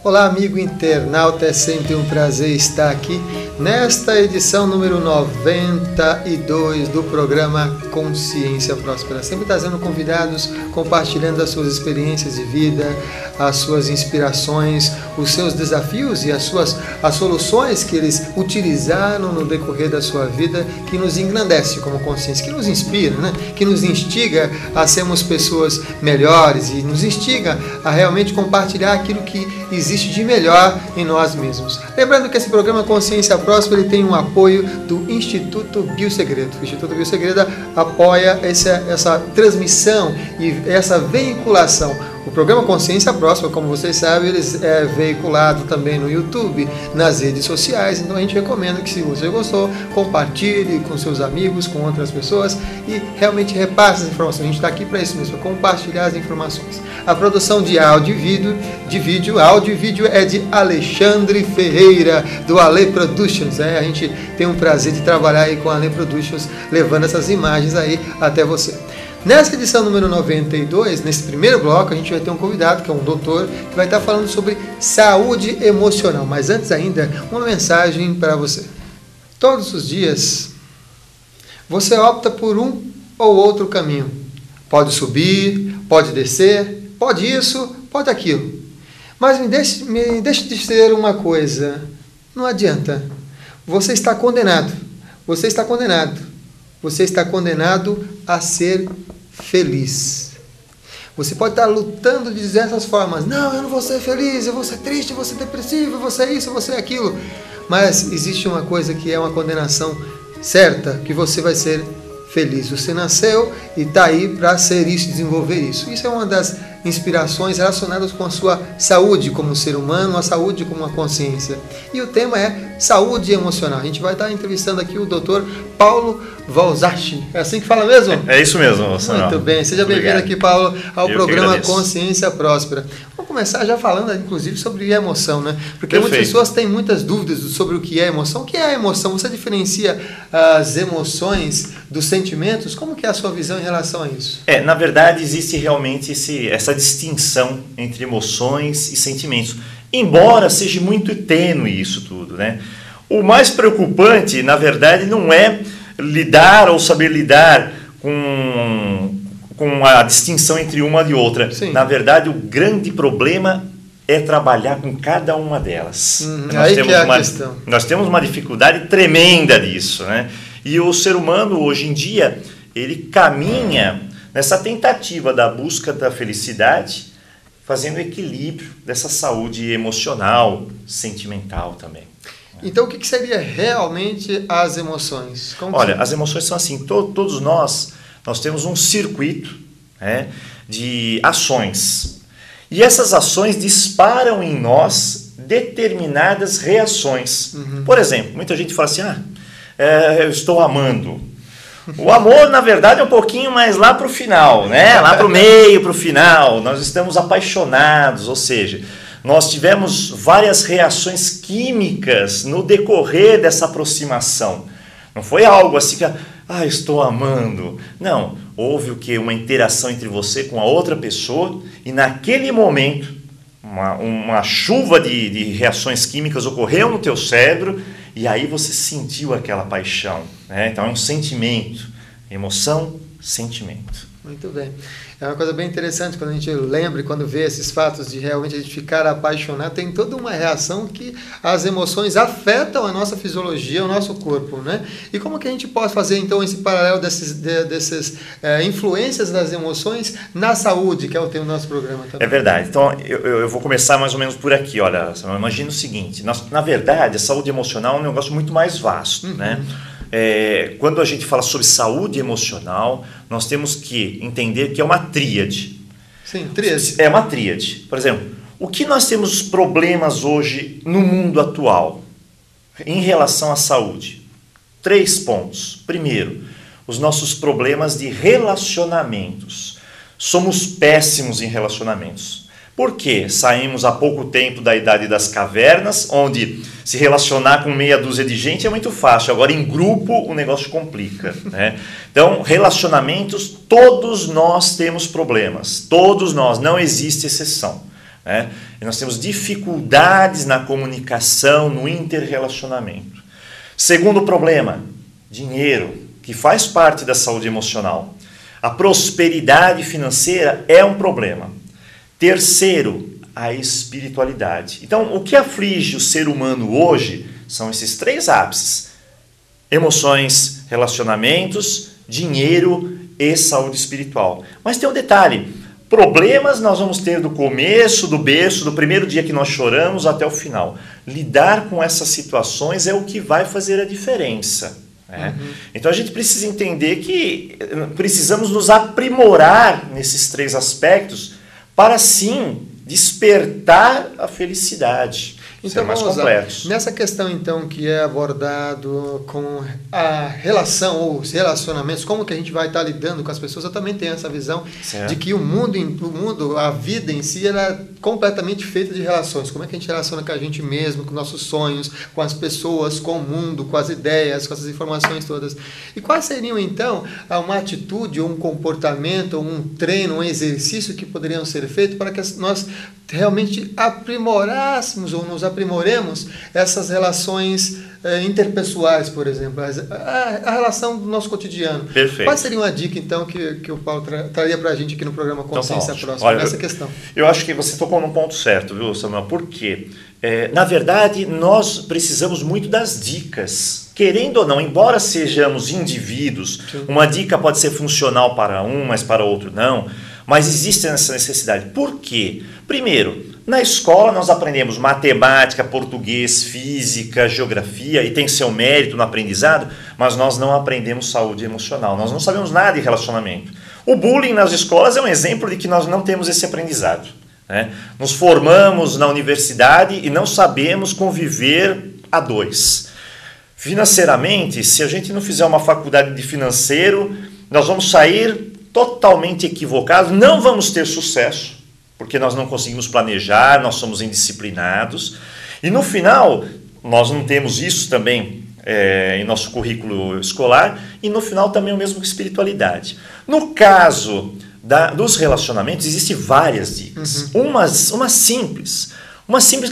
Olá, amigo internauta, é sempre um prazer estar aqui nesta edição número 92 do programa Consciência Próspera. Sempre trazendo convidados, compartilhando as suas experiências de vida, as suas inspirações, os seus desafios e as soluções que eles utilizaram no decorrer da sua vida, que nos engrandece como consciência, que nos inspira, né? Que nos instiga a sermos pessoas melhores e nos instiga a realmente compartilhar aquilo que existe de melhor em nós mesmos. Lembrando que esse programa Consciência Próspera ele tem um apoio do Instituto Biosegredo. O Instituto Biosegredo apoia essa transmissão e essa veiculação. O programa Consciência Próspera, como vocês sabem, ele é veiculado também no YouTube, nas redes sociais, então a gente recomenda que, se você gostou, compartilhe com seus amigos, com outras pessoas e realmente repasse as informações. A gente está aqui para isso mesmo, para compartilhar as informações. A produção de áudio e vídeo é de Alexandre Ferreira, do Ale Productions. A gente tem um prazer de trabalhar aí com a Ale Productions, levando essas imagens aí até você. Nessa edição número 92, nesse primeiro bloco, a gente vai ter um convidado, que é um doutor, que vai estar falando sobre saúde emocional. Mas antes ainda, uma mensagem para você. Todos os dias, você opta por um ou outro caminho. Pode subir, pode descer, pode isso, pode aquilo. Mas me deixe dizer uma coisa, não adianta. Você está condenado. Você está condenado. Você está condenado a ser feliz. Você pode estar lutando de diversas formas. Não, eu não vou ser feliz, eu vou ser triste, eu vou ser depressivo, eu vou ser isso, eu vou ser aquilo. Mas existe uma coisa que é uma condenação certa, que você vai ser feliz. Você nasceu e está aí para ser isso, desenvolver isso. Isso é uma das inspirações relacionadas com a sua saúde como ser humano, a saúde como uma consciência. E o tema é saúde emocional. A gente vai estar entrevistando aqui o Dr. Paulo Valzacchi. É assim que fala mesmo? É isso mesmo, Samuel. Muito bem. Seja bem-vindo aqui, Paulo, ao programa Consciência Próspera. Vamos começar já falando, inclusive, sobre emoção, né? Porque Perfeito. Muitas pessoas têm muitas dúvidas sobre o que é emoção. O que é a emoção? Você diferencia as emoções dos sentimentos? Como que é a sua visão em relação a isso? Na verdade, existe realmente essa distinção entre emoções e sentimentos. Embora seja muito tênue isso tudo, né? O mais preocupante, na verdade, não é lidar ou saber lidar com a distinção entre uma e outra. Sim. Na verdade, o grande problema é trabalhar com cada uma delas. Aí que é a questão. Nós temos uma dificuldade tremenda disso, né? E o ser humano, hoje em dia, ele caminha nessa tentativa da busca da felicidade, fazendo equilíbrio dessa saúde emocional, sentimental também. Então, o que seria realmente as emoções? Olha, as emoções são assim, todos nós temos um circuito, né, de ações. E essas ações disparam em nós determinadas reações. Por exemplo, muita gente fala assim, eu estou amando. O amor, na verdade, é um pouquinho mais lá para o final, né? Lá para o meio, para o final. Nós estamos apaixonados, ou seja, nós tivemos várias reações químicas no decorrer dessa aproximação. Não foi algo assim que, estou amando. Não, houve o quê? Uma interação entre você com a outra pessoa e naquele momento uma chuva de reações químicas ocorreu no teu cérebro e aí você sentiu aquela paixão, né? Então é um sentimento, emoção, sentimento. Muito bem. É uma coisa bem interessante quando a gente lembra e quando vê esses fatos de realmente a gente ficar apaixonado, tem toda uma reação que as emoções afetam a nossa fisiologia, o nosso corpo, né? E como que a gente pode fazer então esse paralelo dessas influências das emoções na saúde, que é o tema do nosso programa também? É verdade. Então eu vou começar mais ou menos por aqui. Olha, imagina o seguinte, na verdade a saúde emocional é um negócio muito mais vasto, né? Quando a gente fala sobre saúde emocional, nós temos que entender que é uma tríade. Sim, tríade. É uma tríade. Por exemplo, o que nós temos problemas hoje no mundo atual em relação à saúde? 3 pontos. Primeiro, os nossos problemas de relacionamentos. Somos péssimos em relacionamentos. Por quê? Saímos há pouco tempo da idade das cavernas, onde se relacionar com meia dúzia de gente é muito fácil. Agora, em grupo, o negócio complica, né? Então, relacionamentos, todos nós temos problemas. Todos nós, não existe exceção. né? E nós temos dificuldades na comunicação, no interrelacionamento. Segundo problema, dinheiro, que faz parte da saúde emocional. A prosperidade financeira é um problema. Terceiro, a espiritualidade. Então, o que aflige o ser humano hoje são esses 3 ápices: emoções, relacionamentos, dinheiro e saúde espiritual. Mas tem um detalhe: problemas nós vamos ter do começo, do berço, do primeiro dia que nós choramos até o final. Lidar com essas situações é o que vai fazer a diferença, né? Então a gente precisa entender que precisamos nos aprimorar nesses 3 aspectos para sim despertar a felicidade. Então, mais vamos completos. lá. Nessa questão, então, que é abordado com a relação ou os relacionamentos, como que a gente vai estar lidando com as pessoas, eu também tenho essa visão de que o mundo, a vida em si, ela é completamente feita de relações. Como é que a gente relaciona com a gente mesmo, com nossos sonhos, com as pessoas, com o mundo, com as ideias, com essas informações todas. E quais seriam, então, uma atitude, ou um comportamento, ou um treino, um exercício que poderiam ser feitos para que nós realmente aprimorássemos ou nos aprimoremos essas relações interpessoais, por exemplo, a relação do nosso cotidiano. Perfeito. Qual seria uma dica, então, que o Paulo traria para a gente aqui no programa Consciência Próspera, Olha, nessa questão? Eu acho que você tocou num ponto certo, viu, Samuel? Por quê? Na verdade, nós precisamos muito das dicas. Querendo ou não, embora sejamos indivíduos, sim, uma dica pode ser funcional para um, mas para outro não. Mas existe essa necessidade. Por quê? Primeiro, na escola nós aprendemos matemática, português, física, geografia, e tem seu mérito no aprendizado, mas nós não aprendemos saúde emocional. Nós não sabemos nada de relacionamento. O bullying nas escolas é um exemplo de que nós não temos esse aprendizado, né? Nos formamos na universidade e não sabemos conviver a 2. Financeiramente, se a gente não fizer uma faculdade de financeiro, nós vamos sair totalmente equivocados, não vamos ter sucesso, porque nós não conseguimos planejar, nós somos indisciplinados, e no final, nós não temos isso também em nosso currículo escolar, e no final também o mesmo com espiritualidade. No caso dos relacionamentos, existem várias dicas, uma simples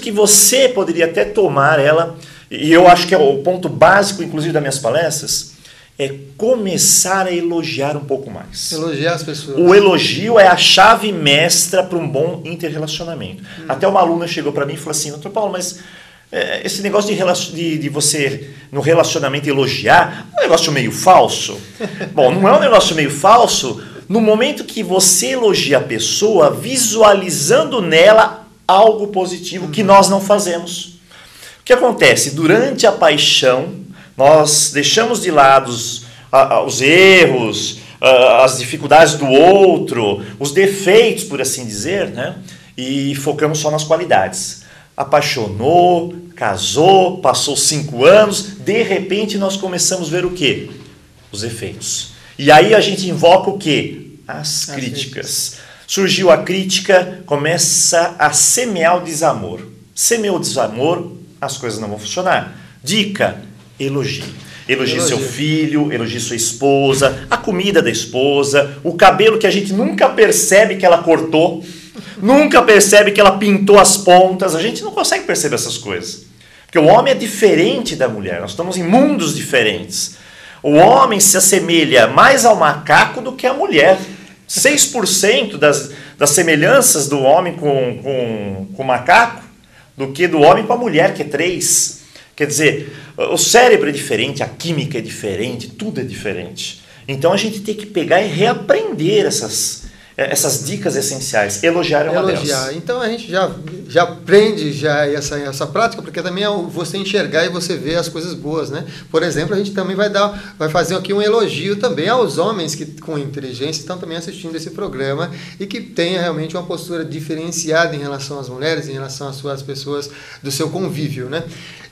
que você poderia até tomar ela, e eu acho que é o ponto básico, inclusive, das minhas palestras, é começar a elogiar um pouco mais. Elogiar as pessoas. O elogio é a chave mestra para um bom interrelacionamento. Até uma aluna chegou para mim e falou assim: Dr. Paulo, mas esse negócio de você, no relacionamento, elogiar, é um negócio meio falso. Bom, não é um negócio meio falso no momento que você elogia a pessoa visualizando nela algo positivo que nós não fazemos. O que acontece? Durante a paixão, nós deixamos de lado os erros, as dificuldades do outro, os defeitos, por assim dizer, né? E focamos só nas qualidades. Apaixonou, casou, passou 5 anos, de repente nós começamos a ver o quê? Os efeitos. E aí a gente invoca o quê? As críticas. Surgiu a crítica, começa a semear o desamor. Semeou o desamor, as coisas não vão funcionar. Dica: elogie. Elogie seu filho, elogie sua esposa, a comida da esposa, o cabelo que a gente nunca percebe que ela cortou, nunca percebe que ela pintou as pontas, a gente não consegue perceber essas coisas. Porque o homem é diferente da mulher, nós estamos em mundos diferentes. O homem se assemelha mais ao macaco do que à mulher. 6% das semelhanças do homem com o macaco do que do homem com a mulher, que é 3%. Quer dizer, o cérebro é diferente, a química é diferente, tudo é diferente. Então a gente tem que pegar e reaprender essas dicas essenciais. Elogiar é uma delas. Então a gente já aprende essa prática, porque também é você enxergar e você ver as coisas boas, né? Por exemplo, a gente também vai fazer aqui um elogio também aos homens que com inteligência estão também assistindo esse programa e que tenham realmente uma postura diferenciada em relação às mulheres, em relação às pessoas do seu convívio, né?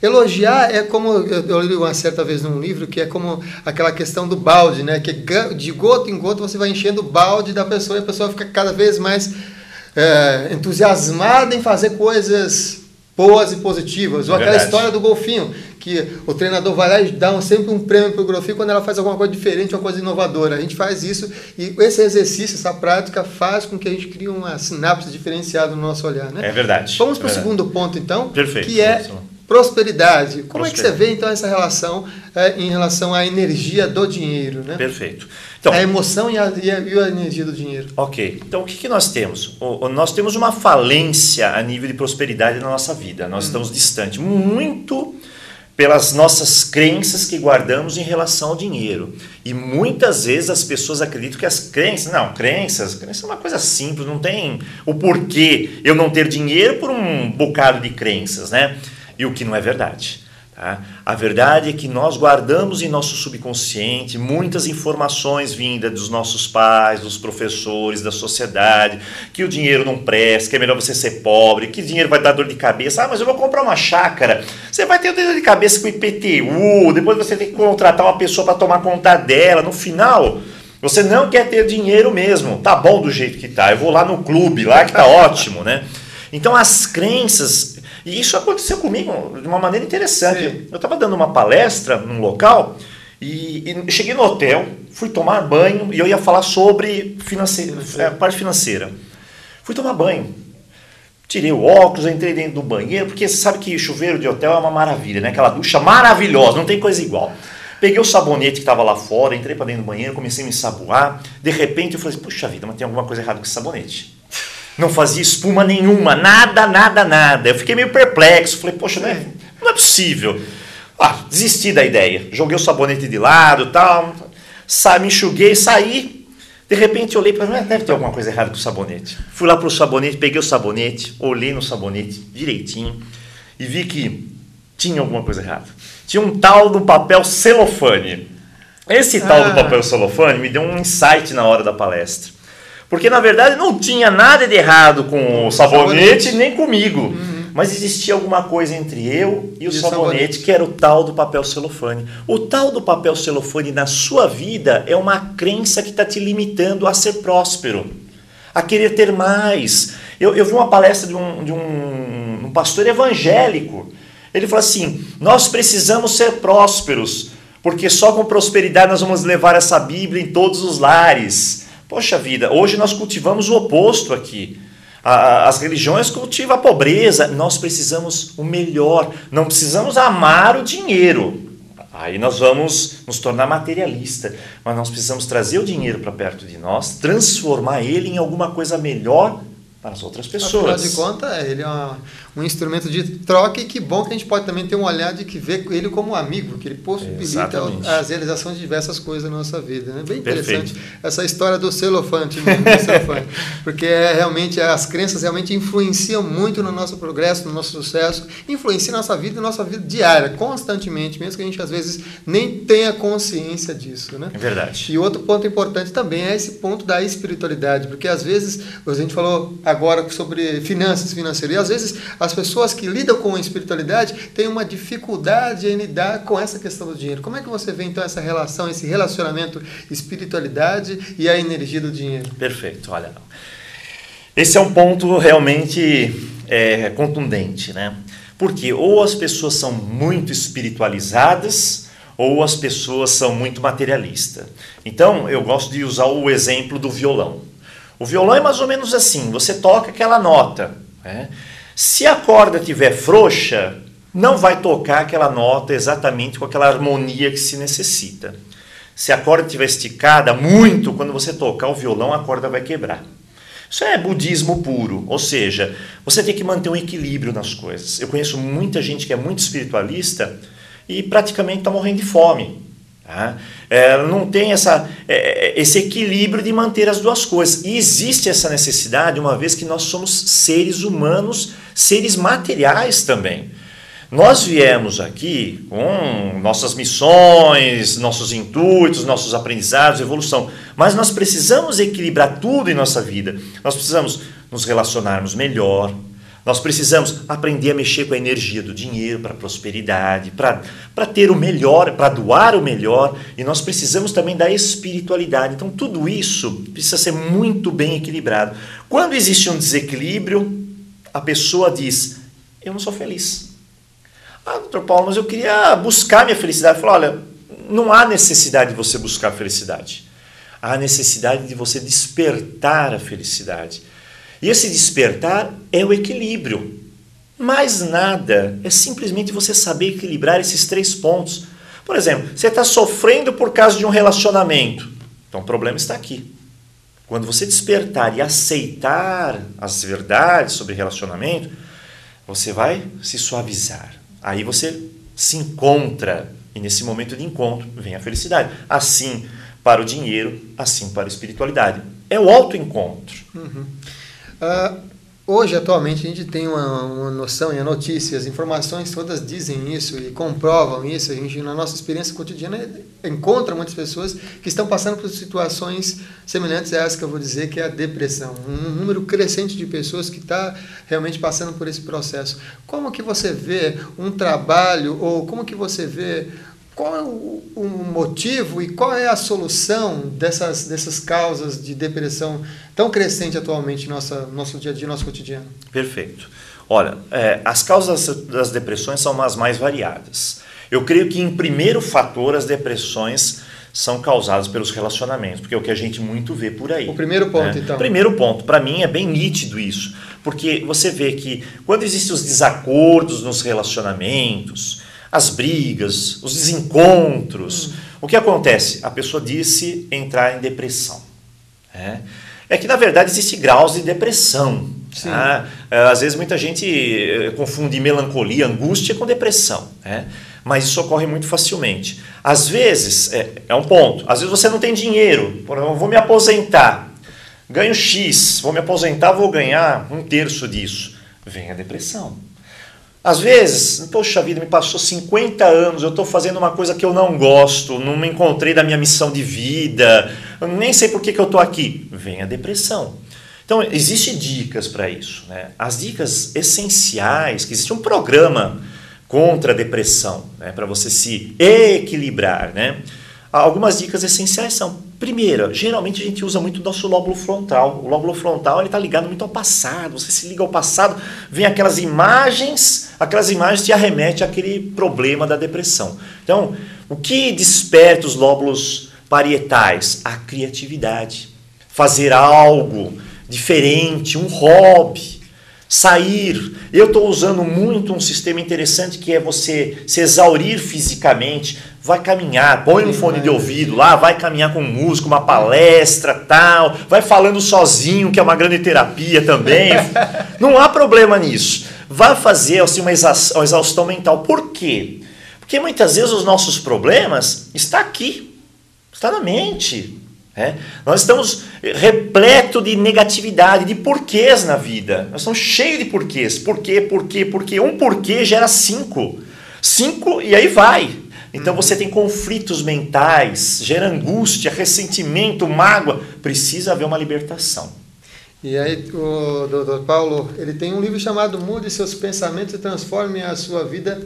Elogiar é como, eu li uma certa vez num livro, que é como aquela questão do balde, né? Que de gota em gota você vai enchendo o balde da pessoa e a pessoa fica cada vez mais entusiasmada em fazer coisas boas e positivas. Ou aquela história do golfinho, que o treinador vai lá e dá sempre um prêmio para o grofite quando ela faz alguma coisa diferente, uma coisa inovadora. A gente faz isso e esse exercício, essa prática faz com que a gente crie uma sinapse diferenciada no nosso olhar, né? É verdade. Vamos para o segundo ponto, então, Perfeito, que é prosperidade. Como é que você vê, então, essa relação em relação à energia do dinheiro, né? Perfeito. Então, a emoção e a energia do dinheiro. Ok. Então, o que nós temos? Nós temos uma falência a nível de prosperidade na nossa vida. Nós estamos distantes muito pelas nossas crenças que guardamos em relação ao dinheiro. E muitas vezes as pessoas acreditam que as crenças... Não, crenças é uma coisa simples, não tem o porquê eu não ter dinheiro por um bocado de crenças, né? E o que não é verdade. Tá? A verdade é que nós guardamos em nosso subconsciente muitas informações vindas dos nossos pais, dos professores, da sociedade, que o dinheiro não presta, que é melhor você ser pobre, que o dinheiro vai dar dor de cabeça. Ah, mas eu vou comprar uma chácara. Você vai ter dor de cabeça com IPTU, depois você tem que contratar uma pessoa para tomar conta dela. No final, você não quer ter dinheiro mesmo. Tá bom do jeito que tá. Eu vou lá no clube, lá que tá ótimo, né? Então as crenças... E isso aconteceu comigo de uma maneira interessante. Sim. Eu estava dando uma palestra num local e cheguei no hotel, fui tomar banho e eu ia falar sobre parte financeira. Fui tomar banho, tirei o óculos, entrei dentro do banheiro, porque você sabe que chuveiro de hotel é uma maravilha, né? Aquela ducha maravilhosa, não tem coisa igual. Peguei o sabonete que estava lá fora, entrei para dentro do banheiro, comecei a me ensaboar. De repente eu falei assim, puxa vida, mas tem alguma coisa errada com esse sabonete. Não fazia espuma nenhuma, nada. Eu fiquei meio perplexo. Falei, poxa, não é possível. Desisti da ideia. Joguei o sabonete de lado, tal. Me enxuguei, saí. De repente eu olhei para mim, deve ter alguma coisa errada com o sabonete. Fui lá para o sabonete, peguei o sabonete, olhei no sabonete direitinho e vi que tinha alguma coisa errada. Tinha um tal do papel celofane. Esse tal do papel celofane me deu um insight na hora da palestra. Porque, na verdade, não tinha nada de errado com o sabonete, nem comigo. Mas existia alguma coisa entre eu e o sabonete, que era o tal do papel celofane. O tal do papel celofane na sua vida é uma crença que está te limitando a ser próspero, a querer ter mais. Eu vi uma palestra de um pastor evangélico. Ele falou assim, nós precisamos ser prósperos, porque só com prosperidade nós vamos levar essa Bíblia em todos os lares. Poxa vida, hoje nós cultivamos o oposto aqui. As religiões cultivam a pobreza. Nós precisamos o melhor. Não precisamos amar o dinheiro. Aí nós vamos nos tornar materialista. Mas nós precisamos trazer o dinheiro para perto de nós, transformar ele em alguma coisa melhor para as outras pessoas. Afinal de contas, ele é um instrumento de troca e que bom que a gente pode também ter um olhar de que vê ele como um amigo, que ele possibilita as realizações de diversas coisas na nossa vida. É bem interessante essa história do celofane, porque realmente as crenças realmente influenciam muito no nosso progresso, no nosso sucesso, influenciam nossa vida diária, constantemente, mesmo que a gente às vezes nem tenha consciência disso. Né? É verdade. E outro ponto importante também é esse ponto da espiritualidade, porque às vezes, a gente falou agora sobre financeiras, e às vezes as pessoas que lidam com a espiritualidade têm uma dificuldade em lidar com essa questão do dinheiro. Como é que você vê então essa relação, esse relacionamento espiritualidade e a energia do dinheiro? Perfeito, olha, esse é um ponto realmente contundente, né? Porque ou as pessoas são muito espiritualizadas ou as pessoas são muito materialistas. Então eu gosto de usar o exemplo do violão. O violão é mais ou menos assim, você toca aquela nota, né? Se a corda estiver frouxa, não vai tocar aquela nota exatamente com aquela harmonia que se necessita. Se a corda estiver esticada muito, quando você tocar o violão, a corda vai quebrar. Isso é budismo puro, ou seja, você tem que manter um equilíbrio nas coisas. Eu conheço muita gente que é muito espiritualista e praticamente está morrendo de fome. Tá? Não tem esse equilíbrio de manter as duas coisas. E existe essa necessidade, uma vez que nós somos seres humanos, seres materiais também. Nós viemos aqui com nossas missões, nossos intuitos, nossos aprendizados, evolução. Mas nós precisamos equilibrar tudo em nossa vida. Nós precisamos nos relacionarmos melhor. Nós precisamos aprender a mexer com a energia do dinheiro para a prosperidade, para ter o melhor, para doar o melhor. E nós precisamos também da espiritualidade. Então, tudo isso precisa ser muito bem equilibrado. Quando existe um desequilíbrio, a pessoa diz, eu não sou feliz. Ah, doutor Paulo, mas eu queria buscar minha felicidade. Eu falo, olha, não há necessidade de você buscar a felicidade. Há necessidade de você despertar a felicidade. E esse despertar é o equilíbrio. Mais nada, é simplesmente você saber equilibrar esses 3 pontos. Por exemplo, você está sofrendo por causa de um relacionamento. Então o problema está aqui. Quando você despertar e aceitar as verdades sobre relacionamento, você vai se suavizar. Aí você se encontra, e nesse momento de encontro vem a felicidade. Assim para o dinheiro, assim para a espiritualidade. É o autoencontro. Uhum. Hoje, atualmente, a gente tem uma noção, e a notícia, as informações todas dizem isso e comprovam isso. A gente, na nossa experiência cotidiana, encontra muitas pessoas que estão passando por situações semelhantes a essa que eu vou dizer, que é a depressão. Um número crescente de pessoas que está realmente passando por esse processo. Como que você vê um trabalho, ou como que você vê... Qual é o motivo e qual é a solução dessas causas de depressão tão crescente atualmente no nosso dia a dia, nosso cotidiano? Perfeito. Olha, as causas das depressões são as mais variadas. Eu creio que, em primeiro fator, as depressões são causadas pelos relacionamentos, porque é o que a gente muito vê por aí. O primeiro ponto, então. Primeiro ponto, para mim é bem nítido isso, porque você vê que quando existem os desacordos nos relacionamentos, as brigas, os desencontros, o que acontece? A pessoa disse entrar em depressão. É que, na verdade, existem graus de depressão. Tá? Às vezes muita gente confunde melancolia, angústia com depressão. Mas isso ocorre muito facilmente. Às vezes, é um ponto, às vezes você não tem dinheiro, por exemplo, eu vou me aposentar, ganho X, vou me aposentar, vou ganhar 1/3 disso. Vem a depressão. Às vezes, poxa vida, me passou 50 anos, eu estou fazendo uma coisa que eu não gosto, não me encontrei da minha missão de vida, eu nem sei por que eu estou aqui. Vem a depressão. Então, existem dicas para isso. As dicas essenciais, que existe um programa contra a depressão, para você se equilibrar. Algumas dicas essenciais são, primeira, geralmente a gente usa muito o nosso lóbulo frontal. O lóbulo frontal está ligado muito ao passado. Você se liga ao passado, vem aquelas imagens te arremetem àquele problema da depressão. Então, o que desperta os lóbulos parietais? A criatividade. Fazer algo diferente, um hobby, sair. Eu estou usando muito um sistema interessante que é você se exaurir fisicamente. Vai caminhar, põe um fone de ouvido lá, vai caminhar com música, uma palestra, tal, vai falando sozinho, que é uma grande terapia também. Não há problema nisso. Vai fazer assim, uma exaustão mental. Por quê? Porque muitas vezes os nossos problemas estão aqui, está na mente. Nós estamos repleto de negatividade, de porquês na vida. Nós estamos cheios de porquês. Porque um porquê gera 5. 5 e aí vai. Então você tem conflitos mentais, gera angústia, ressentimento, mágoa. Precisa haver uma libertação. E aí o Dr. Paulo, ele tem um livro chamado Mude Seus Pensamentos e Transforme a Sua Vida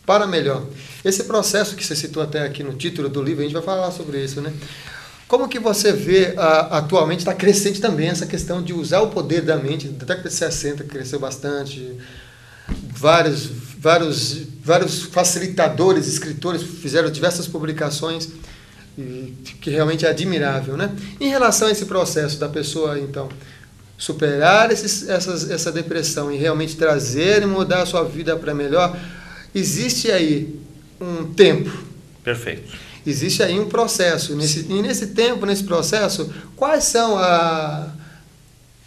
para Melhor. Esse processo que você citou até aqui no título do livro, a gente vai falar sobre isso, Como que você vê, atualmente está crescente também essa questão de usar o poder da mente, da década de 60 cresceu bastante, vários facilitadores, escritores fizeram diversas publicações, que realmente é admirável, Em relação a esse processo da pessoa, então, superar essa depressão e realmente trazer e mudar a sua vida para melhor, existe aí um tempo. Perfeito. Existe aí um processo. E nesse tempo, nesse processo, quais são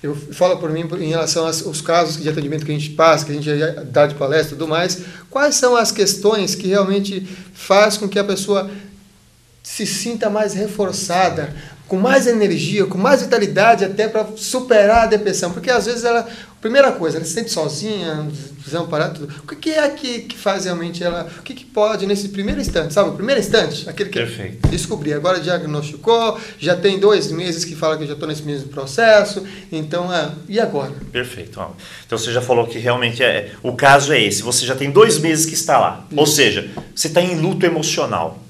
eu falo por mim em relação aos casos de atendimento que a gente passa, que a gente dá de palestra e tudo mais, quais são as questões que realmente faz com que a pessoa se sinta mais reforçada, com mais energia, com mais vitalidade até para superar a depressão? Porque às vezes primeira coisa, ela se sente sozinha, desamparada, tudo. O que é que faz realmente ela, o que pode nesse primeiro instante, sabe? O primeiro instante, aquele que descobri, agora diagnosticou, já tem 2 meses que fala que eu já estou nesse mesmo processo, então, e agora? Perfeito. Então você já falou que realmente o caso é esse, você já tem 2 meses que está lá, ou seja, você está em luto emocional.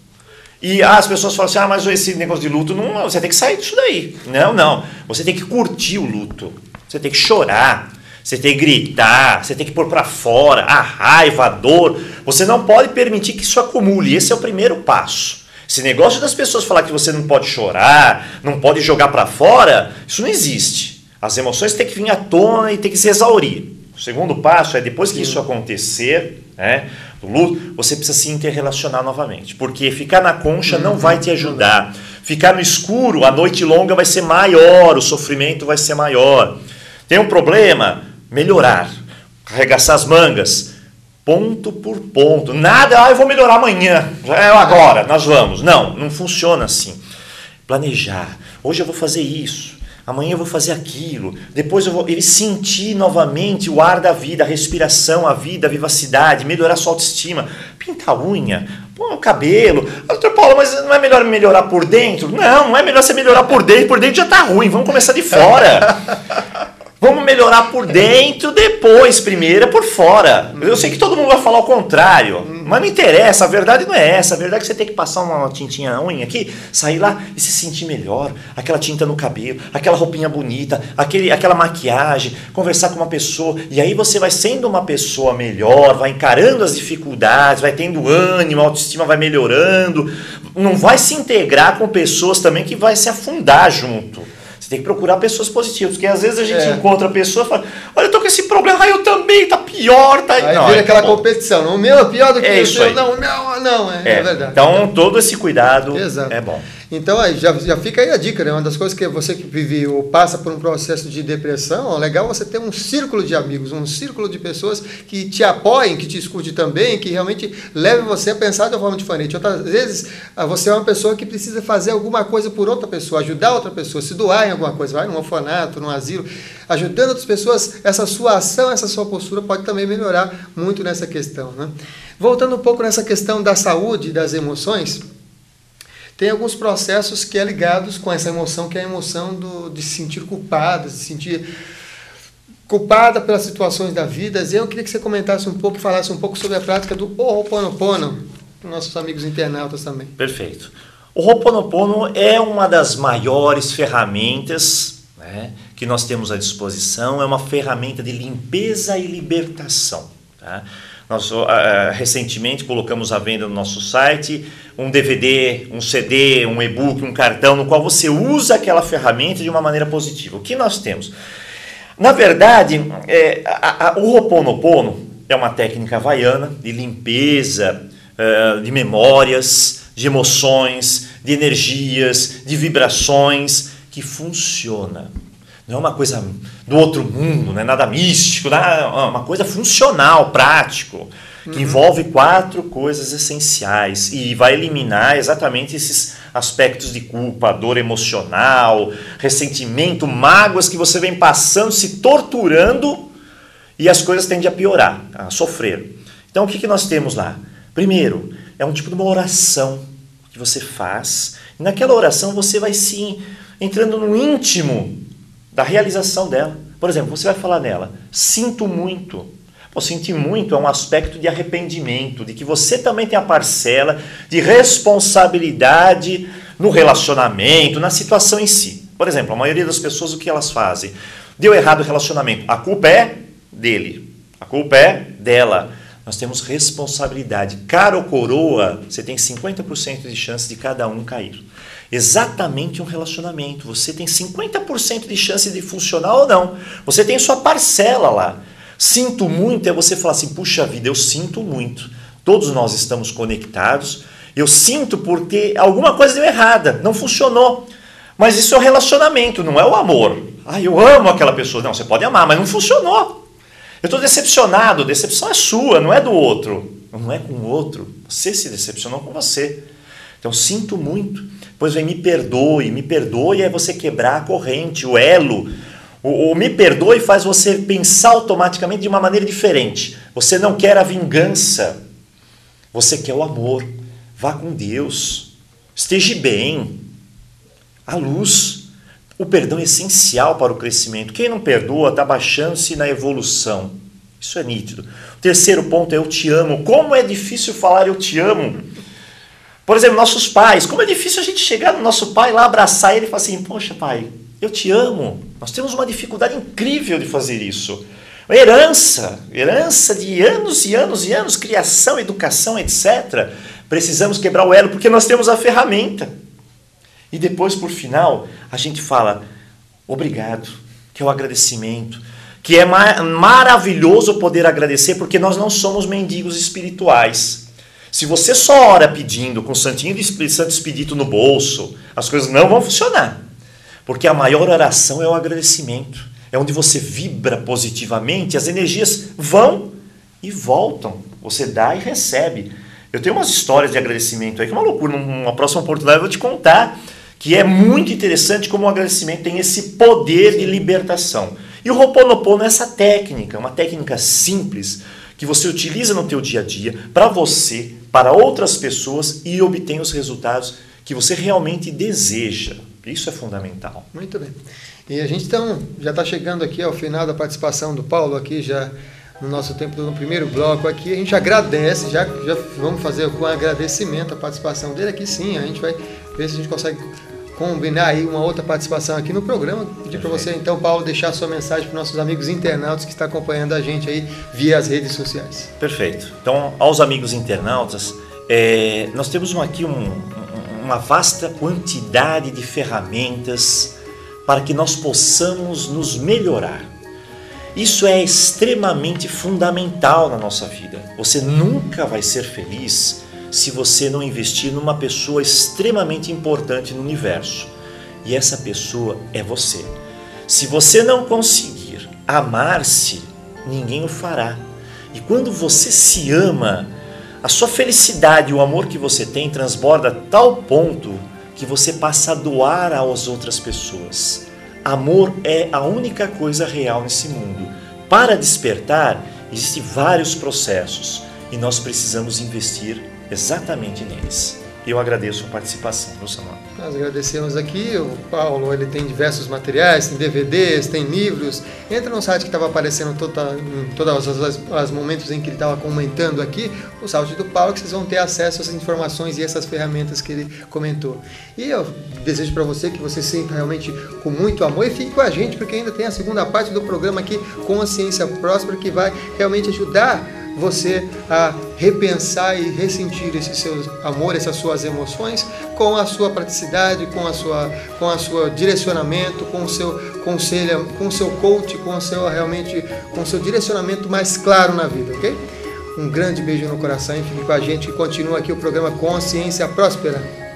E as pessoas falam assim, mas esse negócio de luto, não, você tem que sair disso daí. Não, você tem que curtir o luto, você tem que chorar, Você tem que gritar, você tem que pôr para fora a raiva, a dor. Você não pode permitir que isso acumule. Esse é o primeiro passo. Esse negócio das pessoas falar que você não pode chorar, não pode jogar para fora, isso não existe. As emoções têm que vir à tona e têm que se exaurir. O segundo passo é, depois que isso acontecer, né, do luto, você precisa se interrelacionar novamente. Porque ficar na concha não vai te ajudar. Ficar no escuro, a noite longa vai ser maior, o sofrimento vai ser maior. Tem um problema? Melhorar. Arregaçar as mangas. Ponto por ponto. Nada, eu vou melhorar amanhã. É agora, nós vamos. Não, não funciona assim. Planejar. Hoje eu vou fazer isso. Amanhã eu vou fazer aquilo. Depois eu vou... Ele sentir novamente o ar da vida, a respiração, a vida, a vivacidade, melhorar sua autoestima. Pintar a unha, pôr o cabelo. Doutor Paulo, mas não é melhor melhorar por dentro? Não, não é melhor você melhorar por dentro. Por dentro já está ruim. Vamos começar de fora. Vamos melhorar por dentro, depois, primeiro é por fora. Eu sei que todo mundo vai falar o contrário, mas não interessa, a verdade não é essa. A verdade é que você tem que passar uma tintinha na unha aqui, sair lá e se sentir melhor. Aquela tinta no cabelo, aquela roupinha bonita, aquela maquiagem, conversar com uma pessoa. E aí você vai sendo uma pessoa melhor, vai encarando as dificuldades, vai tendo ânimo, a autoestima vai melhorando. Não vai se integrar com pessoas também que vai se afundar junto. Você tem que procurar pessoas positivas, porque às vezes a gente encontra pessoas e fala, olha, eu tô com esse problema, aí eu também, tá pior, tá... Aí não, vira aquela competição, o meu é pior do que o seu, não, o meu não, é verdade. Então todo esse cuidado é bom. Então aí, já fica aí a dica, né? Uma das coisas que você que vive ou passa por um processo de depressão, é legal você ter um círculo de amigos, um círculo de pessoas que te apoiem, que te escutem também, que realmente leve você a pensar de uma forma diferente. Outras vezes, você é uma pessoa que precisa fazer alguma coisa por outra pessoa, ajudar outra pessoa, se doar em alguma coisa, vai num orfanato, num asilo, ajudando outras pessoas, essa sua ação, essa sua postura pode também melhorar muito nessa questão, né? Voltando um pouco nessa questão da saúde e das emoções, tem alguns processos que é ligados com essa emoção, que é a emoção de se sentir culpada, de se sentir culpada pelas situações da vida. E eu queria que você comentasse um pouco, falasse um pouco sobre a prática do Ho'oponopono, para nossos amigos internautas também. Perfeito. O Ho'oponopono é uma das maiores ferramentas, né, que nós temos à disposição, é uma ferramenta de limpeza e libertação, tá? Nós recentemente colocamos à venda no nosso site um DVD, um CD, um e-book, um cartão, no qual você usa aquela ferramenta de uma maneira positiva. O que nós temos? Na verdade, o Ho'oponopono é uma técnica havaiana de limpeza, de memórias, de emoções, de energias, de vibrações, que funciona. Não é uma coisa do outro mundo, não é nada místico, é uma coisa funcional, prático, que envolve 4 coisas essenciais e vai eliminar exatamente esses aspectos de culpa, dor emocional, ressentimento, mágoas que você vem passando, se torturando e as coisas tendem a piorar, a sofrer. Então o que nós temos lá? Primeiro, é um tipo de uma oração que você faz e naquela oração você vai sim entrando no íntimo da realização dela. Por exemplo, você vai falar nela, sinto muito. Pô, sentir muito é um aspecto de arrependimento, de que você também tem a parcela de responsabilidade no relacionamento, na situação em si. Por exemplo, a maioria das pessoas, o que elas fazem? Deu errado o relacionamento, a culpa é dele, a culpa é dela. Nós temos responsabilidade. Cara ou coroa, você tem 50% de chance de cada um cair. Exatamente um relacionamento. Você tem 50% de chance de funcionar ou não. Você tem sua parcela lá. Sinto muito é você falar assim, puxa vida, eu sinto muito. Todos nós estamos conectados. Eu sinto porque alguma coisa deu errada, não funcionou. Mas isso é o relacionamento, não é o amor. Ah, eu amo aquela pessoa. Não, você pode amar, mas não funcionou. Eu estou decepcionado. Decepção é sua, não é do outro. Não é com o outro. Você se decepcionou com você. Então, sinto muito. Pois vem, me perdoe é você quebrar a corrente, o elo. O me perdoe faz você pensar automaticamente de uma maneira diferente. Você não quer a vingança, você quer o amor. Vá com Deus, esteja bem, a luz. O perdão é essencial para o crescimento. Quem não perdoa está baixando-se na evolução. Isso é nítido. O terceiro ponto é eu te amo. Como é difícil falar eu te amo. Por exemplo, nossos pais, como é difícil a gente chegar no nosso pai lá, abraçar ele e falar assim, poxa pai, eu te amo. Nós temos uma dificuldade incrível de fazer isso. herança de anos e anos e anos, criação, educação, etc. Precisamos quebrar o elo porque nós temos a ferramenta. E depois, por final, a gente fala obrigado, que é o agradecimento, que é maravilhoso poder agradecer porque nós não somos mendigos espirituais. Se você só ora pedindo com o Santinho do Santo Expedito no bolso, as coisas não vão funcionar. Porque a maior oração é o agradecimento. É onde você vibra positivamente, as energias vão e voltam. Você dá e recebe. Eu tenho umas histórias de agradecimento aí, que é uma loucura. Numa próxima oportunidade eu vou te contar, que é muito interessante como o agradecimento tem esse poder de libertação. E o Ho'oponopono é essa técnica, uma técnica simples, que você utiliza no teu dia a dia, para você, para outras pessoas, e obtém os resultados que você realmente deseja. Isso é fundamental. Muito bem. E a gente então já está chegando aqui ao final da participação do Paulo aqui, já no nosso tempo, no primeiro bloco aqui. A gente agradece, já vamos fazer com agradecimento a participação dele aqui, sim. A gente vai ver se a gente consegue combinar aí uma outra participação aqui no programa. Pedir para você então, Paulo, deixar a sua mensagem para os nossos amigos internautas que estão acompanhando a gente aí via as redes sociais. Perfeito. Então, aos amigos internautas, nós temos aqui uma vasta quantidade de ferramentas para que nós possamos nos melhorar. Isso é extremamente fundamental na nossa vida. Você nunca vai ser feliz se você não investir numa pessoa extremamente importante no universo. E essa pessoa é você. Se você não conseguir amar-se, ninguém o fará. E quando você se ama, a sua felicidade e o amor que você tem transborda a tal ponto que você passa a doar às outras pessoas. Amor é a única coisa real nesse mundo. Para despertar, existem vários processos e nós precisamos investir exatamente neles. Eu agradeço a participação, meu Samuel. Nós agradecemos aqui, o Paulo, ele tem diversos materiais, tem DVDs, tem livros. Entra no site que estava aparecendo em todos os momentos em que ele estava comentando aqui, o site do Paulo, que vocês vão ter acesso a essas informações e essas ferramentas que ele comentou. E eu desejo para você que você sinta realmente com muito amor e fique com a gente, porque ainda tem a segunda parte do programa aqui, Consciência Próspera, que vai realmente ajudar você a repensar e ressentir esse seu amor, essas suas emoções, com a sua praticidade, com a sua direcionamento, com o seu conselho, com o seu coach, com o seu direcionamento mais claro na vida, ok? Um grande beijo no coração e fique com a gente, que continua aqui o programa Consciência Próspera.